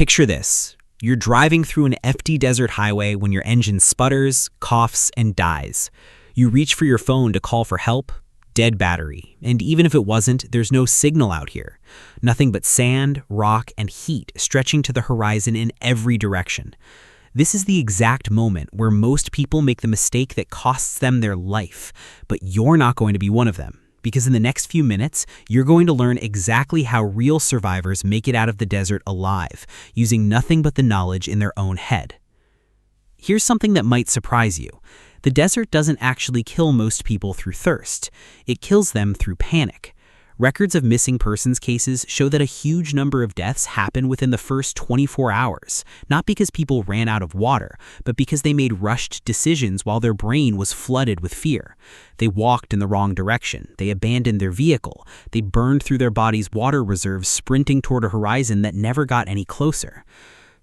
Picture this. You're driving through an empty desert highway when your engine sputters, coughs, and dies. You reach for your phone to call for help, dead battery. And even if it wasn't, there's no signal out here. Nothing but sand, rock, and heat stretching to the horizon in every direction. This is the exact moment where most people make the mistake that costs them their life, but you're not going to be one of them. Because in the next few minutes, you're going to learn exactly how real survivors make it out of the desert alive, using nothing but the knowledge in their own head. Here's something that might surprise you. The desert doesn't actually kill most people through thirst. It kills them through panic. Records of missing persons cases show that a huge number of deaths happen within the first 24 hours, not because people ran out of water, but because they made rushed decisions while their brain was flooded with fear. They walked in the wrong direction, they abandoned their vehicle, they burned through their body's water reserves sprinting toward a horizon that never got any closer.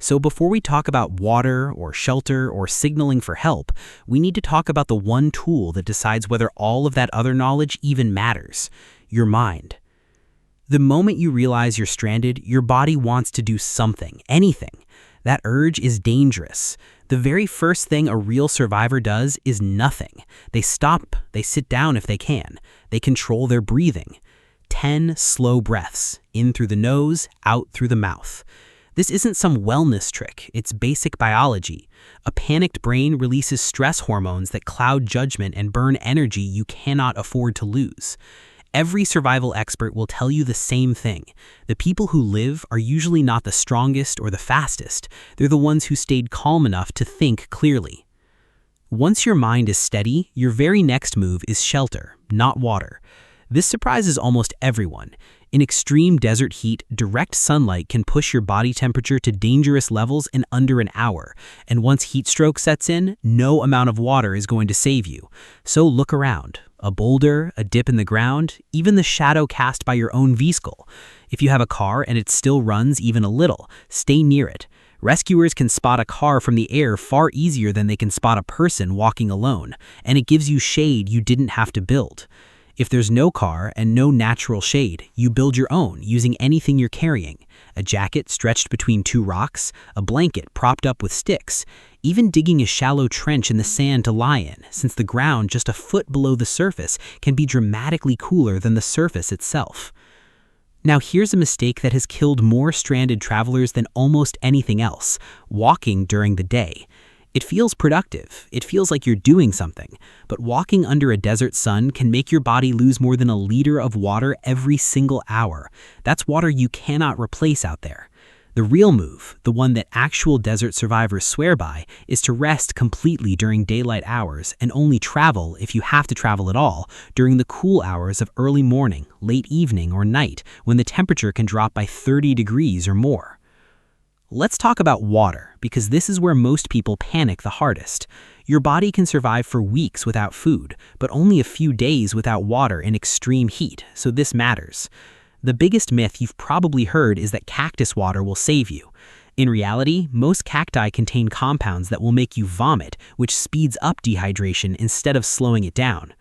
So before we talk about water or shelter or signaling for help, we need to talk about the one tool that decides whether all of that other knowledge even matters: your mind. The moment you realize you're stranded, your body wants to do something, anything. That urge is dangerous. The very first thing a real survivor does is nothing. They stop, they sit down if they can. They control their breathing. 10 slow breaths, in through the nose, out through the mouth. This isn't some wellness trick, it's basic biology. A panicked brain releases stress hormones that cloud judgment and burn energy you cannot afford to lose. Every survival expert will tell you the same thing. The people who live are usually not the strongest or the fastest. They're the ones who stayed calm enough to think clearly. Once your mind is steady, your very next move is shelter, not water. This surprises almost everyone. In extreme desert heat, direct sunlight can push your body temperature to dangerous levels in under an hour. And once heat stroke sets in, no amount of water is going to save you. So look around. A boulder, a dip in the ground, even the shadow cast by your own vehicle. If you have a car and it still runs even a little, stay near it. Rescuers can spot a car from the air far easier than they can spot a person walking alone, and it gives you shade you didn't have to build. If there's no car and no natural shade, you build your own using anything you're carrying. A jacket stretched between two rocks, a blanket propped up with sticks, even digging a shallow trench in the sand to lie in, since the ground just a foot below the surface can be dramatically cooler than the surface itself. Now here's a mistake that has killed more stranded travelers than almost anything else: walking during the day. It feels productive, it feels like you're doing something, but walking under a desert sun can make your body lose more than a liter of water every single hour. That's water you cannot replace out there. The real move, the one that actual desert survivors swear by, is to rest completely during daylight hours and only travel, if you have to travel at all, during the cool hours of early morning, late evening, or night, when the temperature can drop by 30 degrees or more. Let's talk about water, because this is where most people panic the hardest. Your body can survive for weeks without food, but only a few days without water in extreme heat, so this matters. The biggest myth you've probably heard is that cactus water will save you. In reality, most cacti contain compounds that will make you vomit, which speeds up dehydration instead of slowing it down.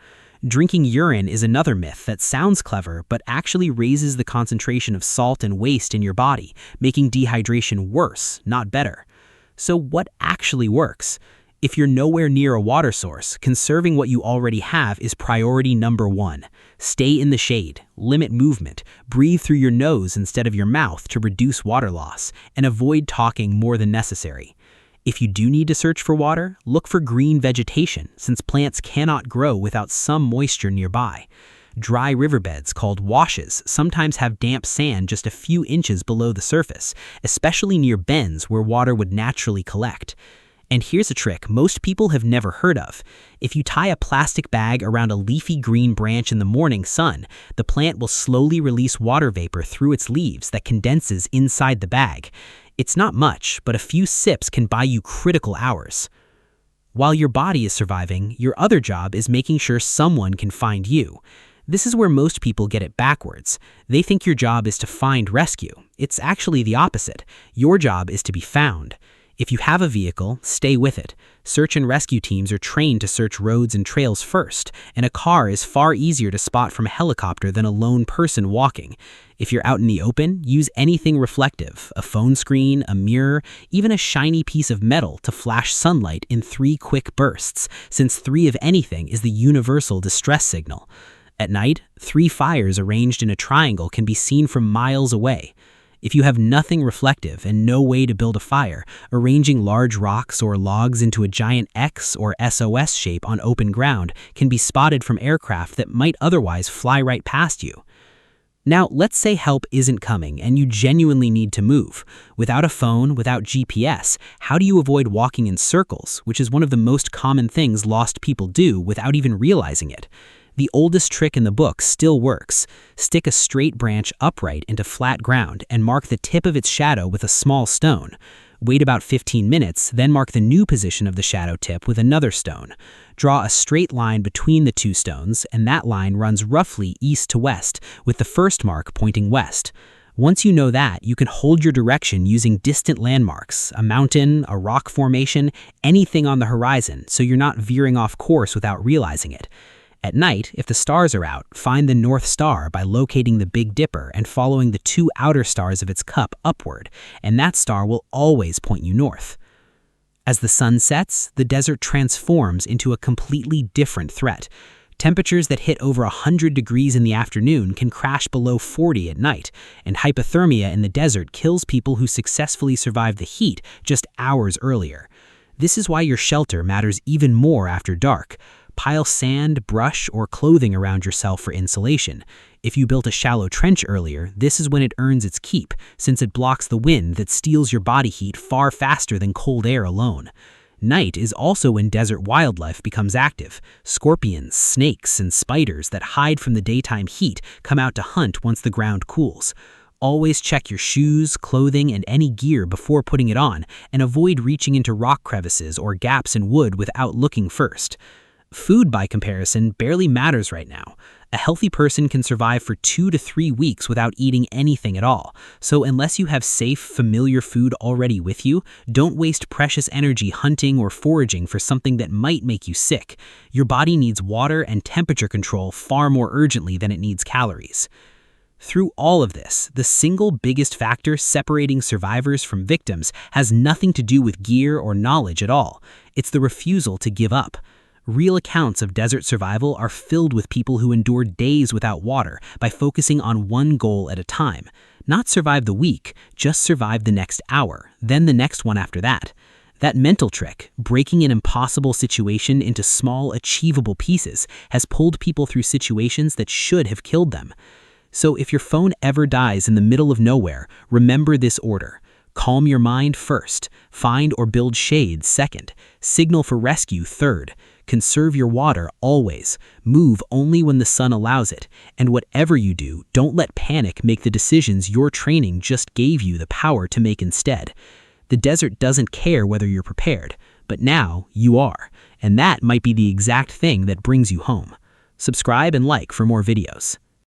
Drinking urine is another myth that sounds clever but actually raises the concentration of salt and waste in your body, making dehydration worse, not better. So what actually works? If you're nowhere near a water source, conserving what you already have is priority number one. Stay in the shade, limit movement, breathe through your nose instead of your mouth to reduce water loss, and avoid talking more than necessary. If you do need to search for water, look for green vegetation, since plants cannot grow without some moisture nearby. Dry riverbeds, called washes, sometimes have damp sand just a few inches below the surface, especially near bends where water would naturally collect. And here's a trick most people have never heard of. If you tie a plastic bag around a leafy green branch in the morning sun, the plant will slowly release water vapor through its leaves that condenses inside the bag. It's not much, but a few sips can buy you critical hours. While your body is surviving, your other job is making sure someone can find you. This is where most people get it backwards. They think your job is to find rescue. It's actually the opposite. Your job is to be found. If you have a vehicle, stay with it. Search and rescue teams are trained to search roads and trails first, and a car is far easier to spot from a helicopter than a lone person walking. If you're out in the open, use anything reflective, a phone screen, a mirror, even a shiny piece of metal to flash sunlight in 3 quick bursts, since 3 of anything is the universal distress signal. At night, 3 fires arranged in a triangle can be seen from miles away. If you have nothing reflective and no way to build a fire, arranging large rocks or logs into a giant X or SOS shape on open ground can be spotted from aircraft that might otherwise fly right past you. Now, let's say help isn't coming and you genuinely need to move. Without a phone, without GPS, how do you avoid walking in circles, which is one of the most common things lost people do without even realizing it? The oldest trick in the book still works. Stick a straight branch upright into flat ground and mark the tip of its shadow with a small stone. Wait about 15 minutes, then mark the new position of the shadow tip with another stone. Draw a straight line between the 2 stones, and that line runs roughly east to west, with the first mark pointing west. Once you know that, you can hold your direction using distant landmarks, a mountain, a rock formation, anything on the horizon, so you're not veering off course without realizing it. At night, if the stars are out, find the North Star by locating the Big Dipper and following the 2 outer stars of its cup upward, and that star will always point you north. As the sun sets, the desert transforms into a completely different threat. Temperatures that hit over 100 degrees in the afternoon can crash below 40 at night, and hypothermia in the desert kills people who successfully survive the heat just hours earlier. This is why your shelter matters even more after dark. Pile sand, brush, or clothing around yourself for insulation. If you built a shallow trench earlier, this is when it earns its keep, since it blocks the wind that steals your body heat far faster than cold air alone. Night is also when desert wildlife becomes active. Scorpions, snakes, and spiders that hide from the daytime heat come out to hunt once the ground cools. Always check your shoes, clothing, and any gear before putting it on, and avoid reaching into rock crevices or gaps in wood without looking first. Food, by comparison, barely matters right now. A healthy person can survive for 2 to 3 weeks without eating anything at all. So unless you have safe, familiar food already with you, don't waste precious energy hunting or foraging for something that might make you sick. Your body needs water and temperature control far more urgently than it needs calories. Through all of this, the single biggest factor separating survivors from victims has nothing to do with gear or knowledge at all. It's the refusal to give up. Real accounts of desert survival are filled with people who endure days without water by focusing on one goal at a time. Not survive the week, just survive the next hour, then the next one after that. That mental trick, breaking an impossible situation into small, achievable pieces, has pulled people through situations that should have killed them. So if your phone ever dies in the middle of nowhere, remember this order. Calm your mind first, find or build shade second, signal for rescue third. Conserve your water always, move only when the sun allows it, and whatever you do, don't let panic make the decisions your training just gave you the power to make instead. The desert doesn't care whether you're prepared, but now you are, and that might be the exact thing that brings you home. Subscribe and like for more videos.